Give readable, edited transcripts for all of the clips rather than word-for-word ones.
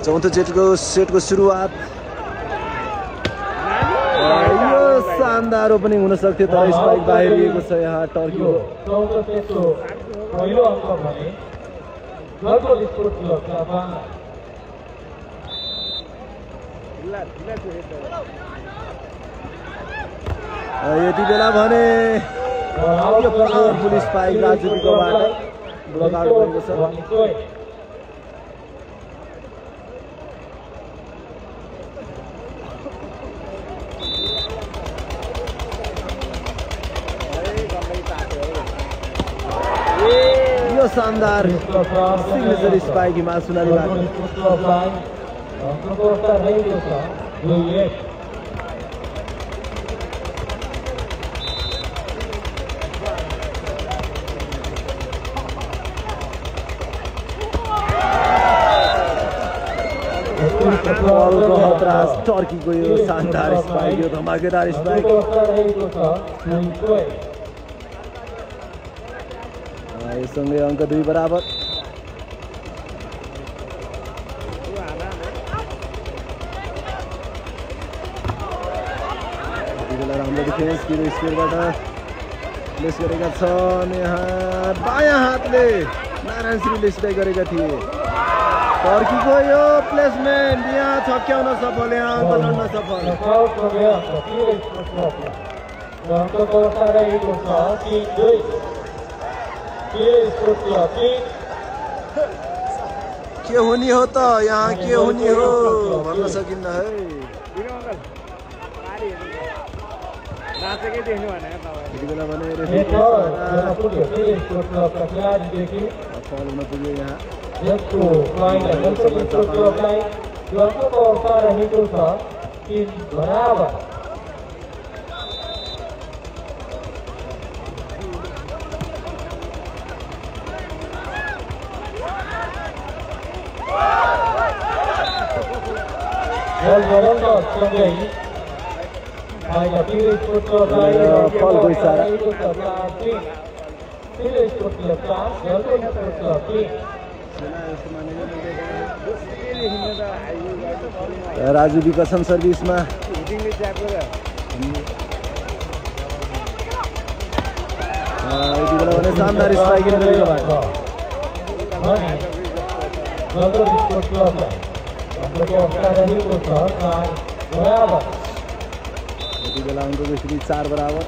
चौथो सेटको सुरुवात। यो शानदार ओपनिङ हुन सक्थ्यो तर स्पाइक बाहिरिएको छ यहाँ टर्कीको। चौथो सेटको पहिलो अङ्क भने गलकोट स्पोर्ट्स क्लबका बाँगा। यति बेला भने यो पावरफुल स्पाइक राजुबीकोबाट ब्लकआउट भएको छ। यो शानदार सिग्नेचर स्पाइक हिमाल सुनालीबाट। टर्कीको यो शानदार स्पाइक, यो धमाकेदार स्पाइक। यससँगै अङ्क 2 बराबर। राम्रो डिफेन्स स्क्वायरबाट प्लेस गरेका छन्। यहाँ बायाँ हातले नारायण श्रीले स्ट्राइक गरेका थिए। टर्कीको यो प्लेसमेन्ट यहाँ छक्क्याउन सफल, यहाँ अङ्क लड्न सफल। के हुने हो त यहाँ, के हुने हो भन्न सकिन्न है। यति बेला भने फल हुन पुग्यो यहाँ। फलको इसारा। राजुबी कसम सर्भिसमा यति बेला भने शानदार स्ट्राइक यति बेला अङ्कको स्थिति 4 बराबर।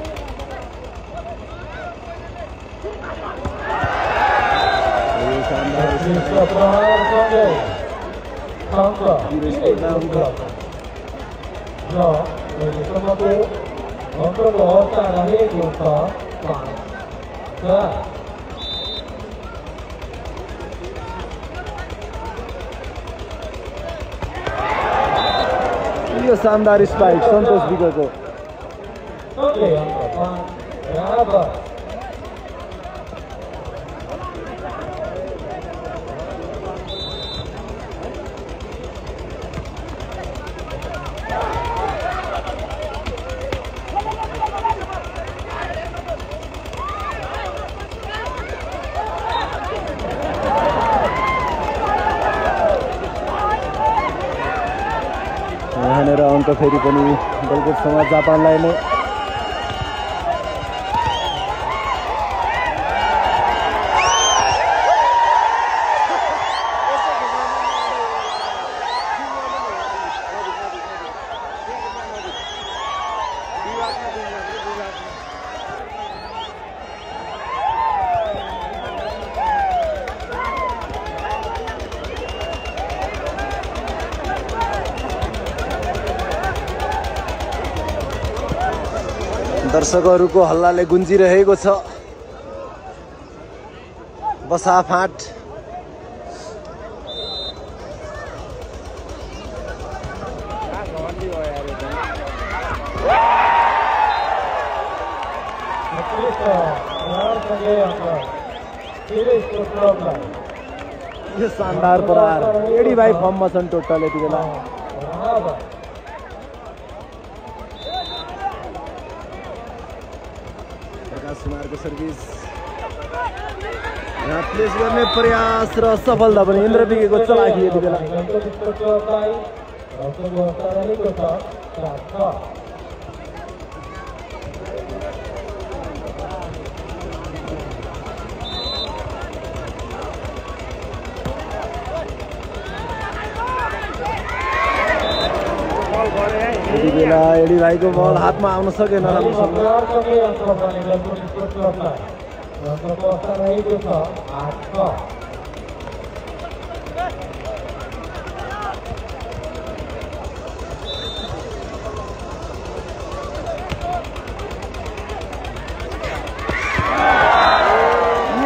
यो शानदार स्पाइक सन्तोष विगको। यहाँनिर अङ्क फेरि पनि गलकोटसँग जापानलाई नै। दर्शकहरूको हल्लाले गुन्जिरहेको छ बसाफाट। यो शानदार प्रहार 85 फर्ममा छन् टोटल यति बेला। प्रकाश कुमारको सर्भिस यहाँ प्लेस गर्ने प्रयास र सफलता पनि इन्द्र विकेको चलाकी यति बेला। यति बेला एडी भाइको बल हातमा आउन सकेन राम्रोसँग।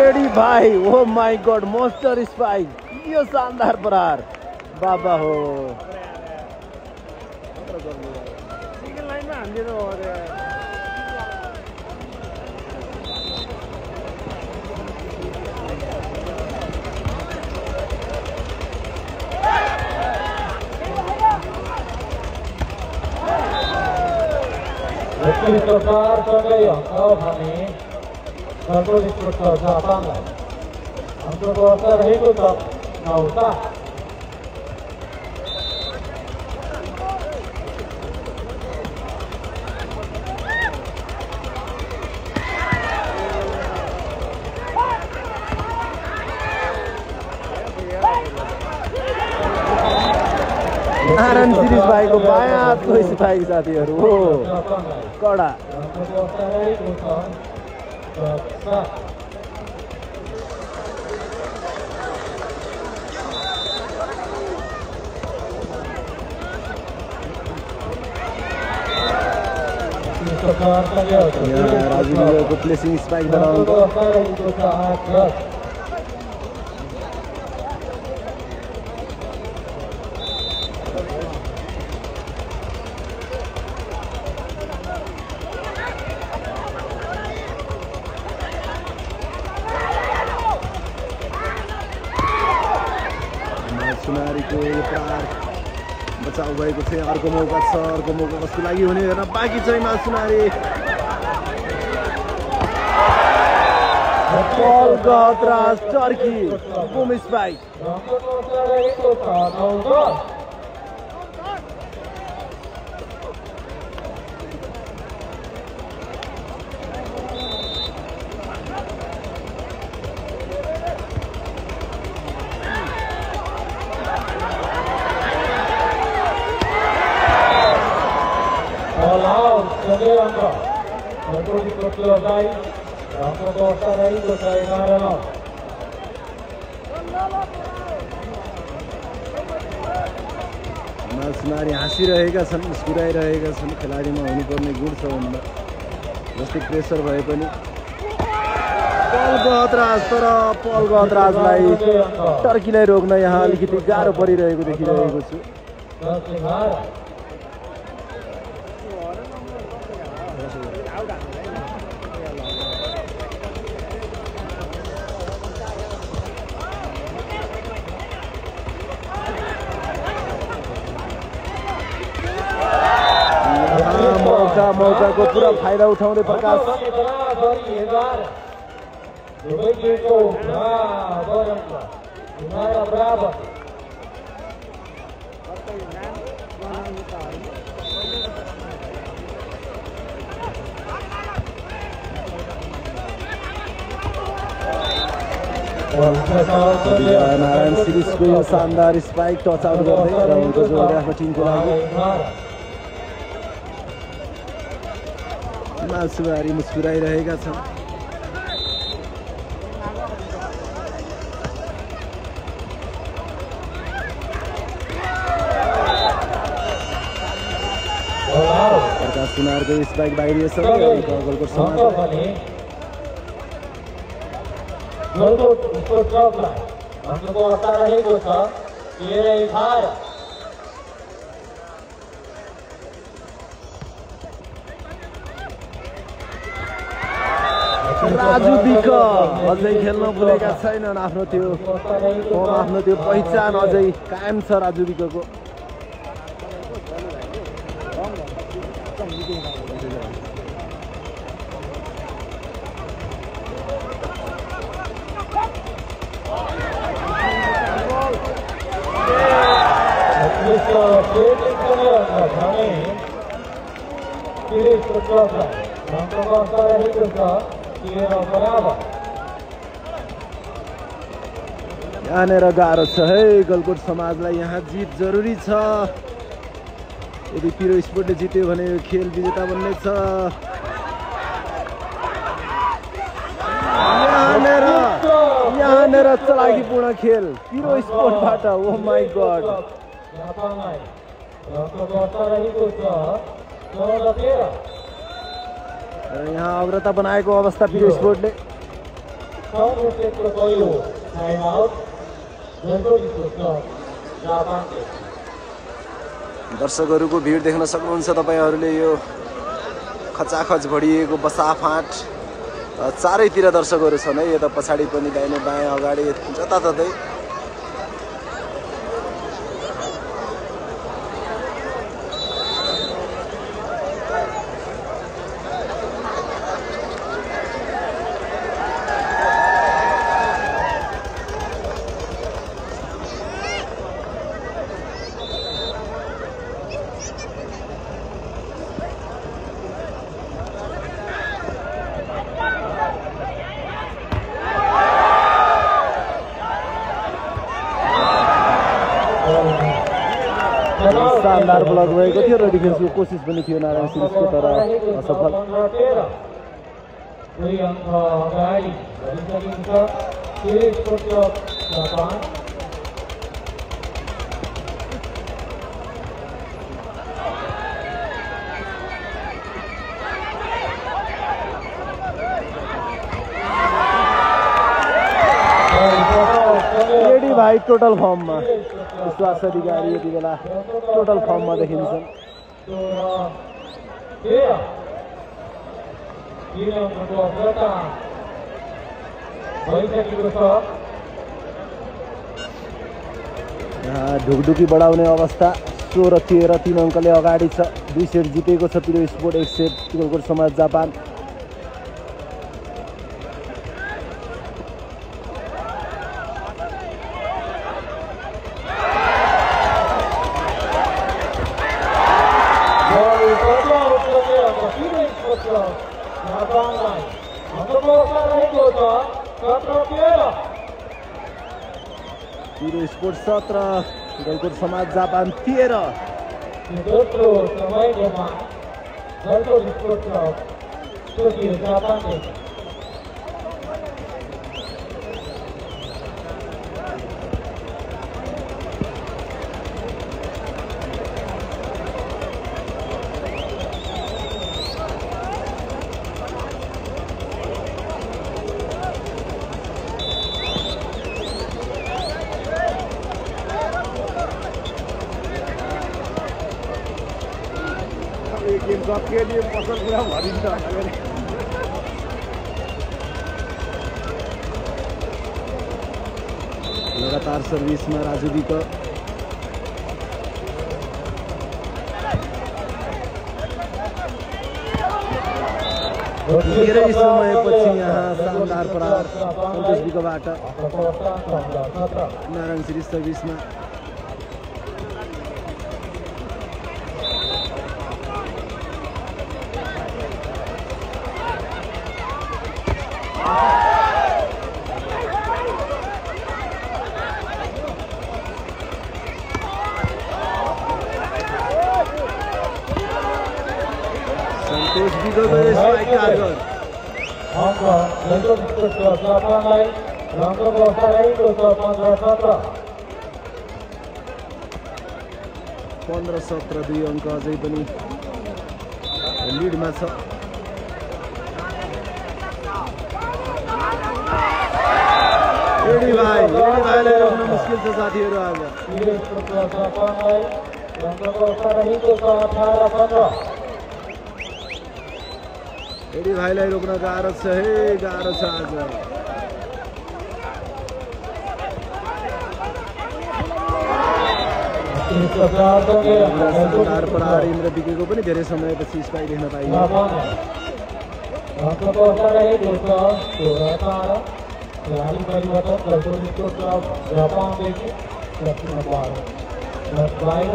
एडी भाइ ओ माई गॉड मोस्टर स्पाइक, यो शानदार प्रहार बाबा हो। प्रकार सँगै हप्ता भने घरको स्पोर्ट जापानलाई हाम्रो अवस्था रहेको छ 9-7। नारायण सिरिज भाइको बायाँ हातको स्पाइक साथीहरू हो कडा। राजु प्लेसिङ स्पाइकबाट सुनारीको प्रहार बचाउ भएको थियो। अर्को मौका छ, अर्को मौका कसको लागि हुने हेर्न बाँकी छ। हिमाल सुनारी पल गहतराज टर्की बुम स्पाइक। सुनारी हाँसिरहेका छन्, मुस्कुराइरहेका छन्। खेलाडीमा हुनुपर्ने गुण छ उनमा, जस्तै प्रेसर भए पनि। पल गहतराज, तर पल गहतराजलाई टर्कीलाई रोक्न यहाँ अलिकति गाह्रो परिरहेको देखिरहेको छु। मौकाको पुरा फाइदा उठाउँदै प्रकाश नारायण सिरिजको यो शानदार स्पाइक टच आउट गर्दै र उनको जोडले आफ्नो टिमको लागि। हिमाल सुनारी मुस्कुराइरहेका छन्। प्रकाश सुनारको स्पाइक बाहिरिएछ। गोलको राजु विक अझै खेल्न भुलेका छैनन्। आफ्नो त्यो पहिचान अझै कायम छ राजु विकको। यहाँनिर गाह्रो छ है गलकोट समाजलाई। यहाँ जित जरुरी छ। यदि पिरो स्पोर्टले जित्यो भने यो खेल विजेता बन्ने छ। यहाँनिर चलाकीपूर्ण खेल पिरो स्पोर्टबाट। ओ माई गॉड। यहाँ अग्रता बनाएको अवस्था पिरो स्पोर्टले। दर्शकहरूको भिड देख्न सक्नुहुन्छ तपाईहरूले। यो खचाखच भरिएको बसाफाट। चारैतिर दर्शकहरू छन् है। यता पछाडि पनि दाहिने बायाँ अगाडि जताततै। शानदार ब्लक भएको थियो र डिफेन्सको कोसिस पनि थियो नारायण सिरिजको, तर असफल। भाइ टोटल फर्ममा विश्वास अधिकारी यति बेला टोटल फर्ममा देखिन्छन्। यहाँ ढुकढुकी बढाउने अवस्था। 16-13 3 अङ्कले अगाडि छ। 2 सेट जितेको छ पिरो स्पोर्ट, 1 सेट गलकोट समाज जापान। पिरो स्पोर्ट 17 गलकोट समाज जापान 13। के लिए पसल पूरा भरिन्छ। लगातार सर्भिसमा राजु विक। धेरै समयपछि यहाँ शानदार प्रहार सन्तोष विकबाट नारायण सिरिज सर्भिसमा। संतोष विक गए स्ट्राइक टार्गेट। पन्ध्र 17 2 अङ्क अझै पनि लिडमा छ। एडी भाइलाई रोक्न मुस्किल छ साथीहरू। आज एडी भाइलाई रोक्न गाह्रो छ है, गाह्रो छ आज। शानदार प्रहार इन्द्र विकेको पनि धेरै समयपछि स्पाइक देख्न पाइयो। बाहिर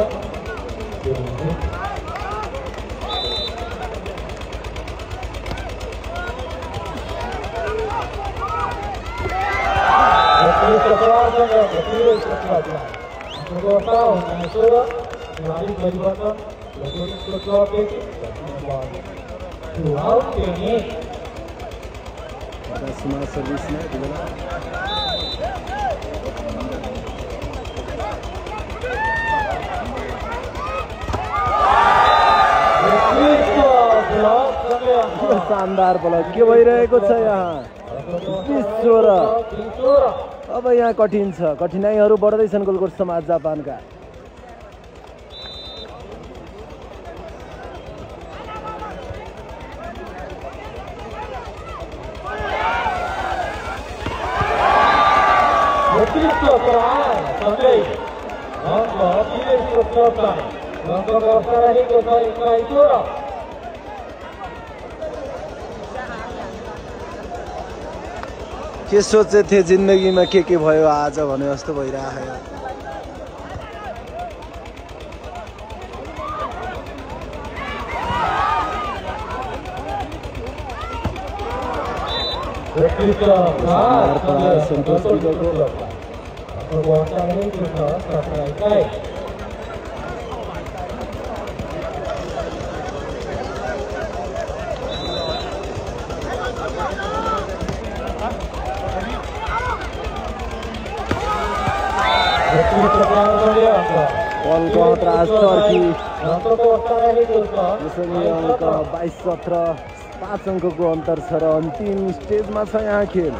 सर्भिसमा शानदार ब्लक के भइरहेको छ यहाँ 20-16। अब यहाँ कठिन छ, कठिनाइहरू बढ्दैछन् गोलकोट समाज जापानका। के सोचे थिए जिन्दगीमा के भयो आज भने जस्तो भइरहेको बलको त्रास टर्की यसरी अङ्क 22-17, 5 अङ्कको अन्तर छ र अन्तिम स्टेजमा छ यहाँ खेल।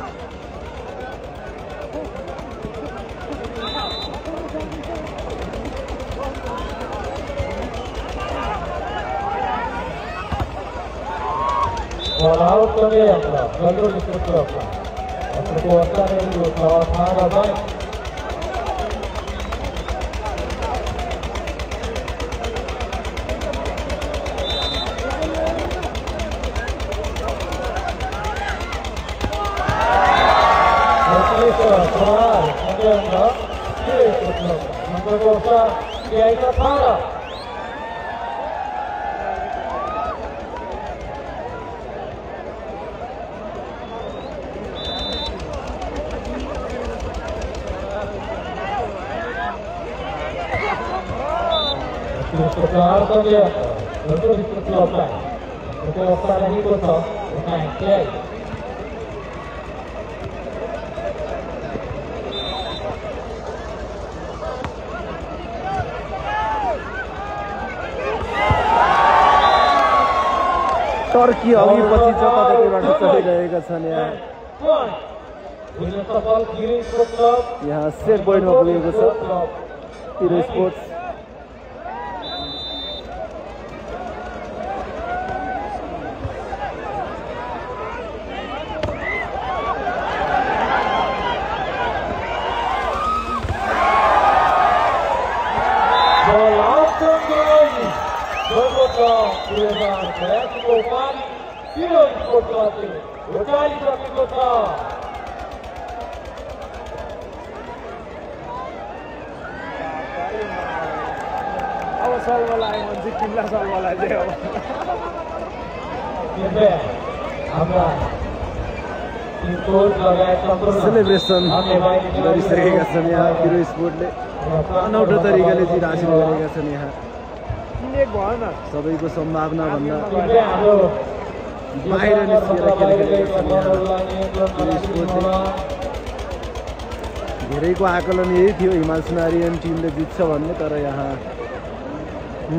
टर्की अघि पछि छ, कतैबाट चलिरहेका छन्। यहाँ सेट पोइन्टमा पुगेको छ हिरो स्पोर्ट्स। सेलिब्रेसन गरिसकेका छन् यहाँ हिरो स्पोर्टले, अनौठो तरिकाले जित हासिल गरेका छन्। यहाँ सबैको सम्भावना भन्दा बाहिर निस्केर खेल खेलेका छन्। धेरैको आकलन यही थियो हिमाल सुनारियन टिमले जित्छ भन्ने, तर यहाँ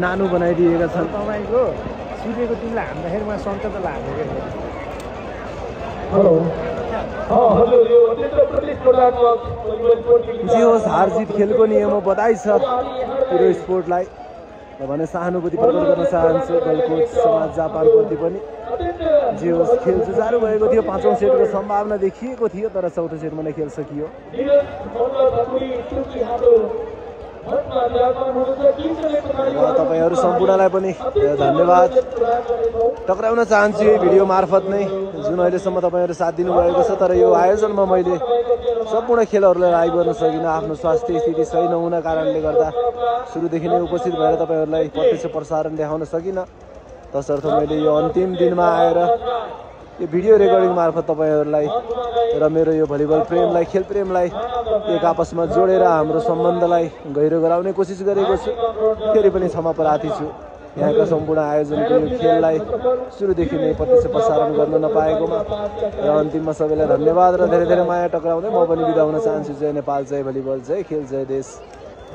नानु बनाइदिएका छन्। तपाईँको सुतेको टिमलाई हान्दाखेरि मलाई सङ्केत लागेको जे होस् हार जित खेलको नियम हो, बधाई छ हिरो स्पोर्टलाई भने सहानुभूति प्रकट गर्न चाहन्छु गोलकोट समाज जापानप्रति पनि। जे होस् खेल जुझारु भएको थियो, 5औं सेटको सम्भावना देखिएको थियो, तर 4थो सेटमा नै खेल सकियो। तपाईहरु सम्पूर्णलाई पनि धन्यवाद टक्राउन चाहन्छु यो भिडियो मार्फत नै जुन अहिलेसम्म तपाईहरु साथ दिनुभएको छ। तर यो आयोजनमा मैले सम्पूर्ण खेलहरुलाई लाइभ गर्न सकिन, आफ्नो स्वास्थ्य स्थिति सही नहुन कारणले गर्दा सुरुदेखि नै उपस्थित भएर तपाईहरुलाई प्रत्यक्ष प्रसारण देखाउन सकिन। तसर्थ मैले यो अन्तिम दिनमा आएर यो भिडियो रेकर्डिङ मार्फत तपाईहरुलाई र मेरो यो भलिबल प्रेमलाई, खेल प्रेमलाई एक आपसमा जोडेर हाम्रो सम्बन्धलाई गहिरो गराउने कोसिस गरेको छु। फेरि पनि क्षमा प्रार्थी छु यहाँका सम्पूर्ण आयोजनको यो खेललाई सुरुदेखि नै प्रत्यक्ष प्रसारण गर्न नपाएकोमा। र अन्तिममा सबैलाई धन्यवाद र धेरै धेरै माया टक्राउँदै म पनि बिदा हुन चाहन्छु। जय नेपाल, जय भलिबल, जय खेल, जय देश।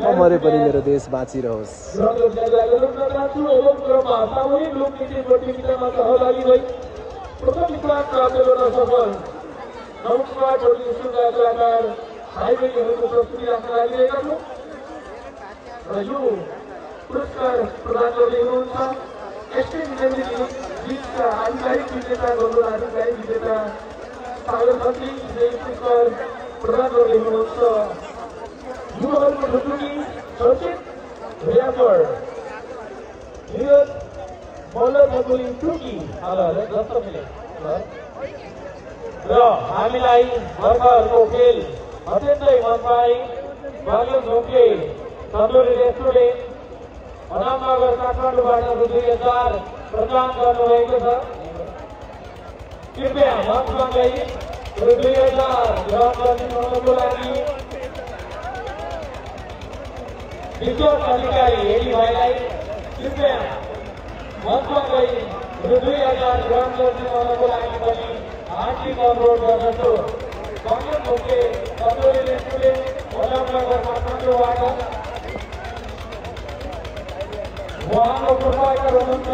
म मरे पनि मेरो देश बाँचिरहोस्। प्रथम स्थान प्राप्त गर्न सफल नौका टोली सुगा कलाकार भाइबहिनीहरूको प्रस्तुति राख्न लागिरहेका छौँ र यो पुरस्कार प्रदान गर्दै हुनुहुन्छ एसटी जितका आधिकारिक विजेता, गौरव आधिकारिक विजेता सागर मन्त्री पुरस्कार प्रदान गर्दै हुनुहुन्छ युवाहरूको ढुकुटी सचित भ्यापर बल्ल नगुली टुकी जस्तो मिले र हामीलाई वर्गहरूको खेल अत्यन्तै मन पाए। बाल्य झोके तन्दुरी रेस्टुरेन्ट अनामनगर काठमाडौँबाट रु 2000 प्रदान गर्नुभएको छ। कृपया मञ्चसँगै रु 2000 ग्रहण गरिदिनुको लागि विश्वास अधिकारी हेरी भाइलाई कृपया मञ्चसँगै रु 2000 ग्रहण गरिदिनुको लागि पनि हार्दिक अनुरोध गर्दछु। बाल्य झोके तन्दुरी रेस्टुरेन्ट अनामनगर काठमाडौँबाट उहाँको प्रोपाइटर हुनुहुन्छ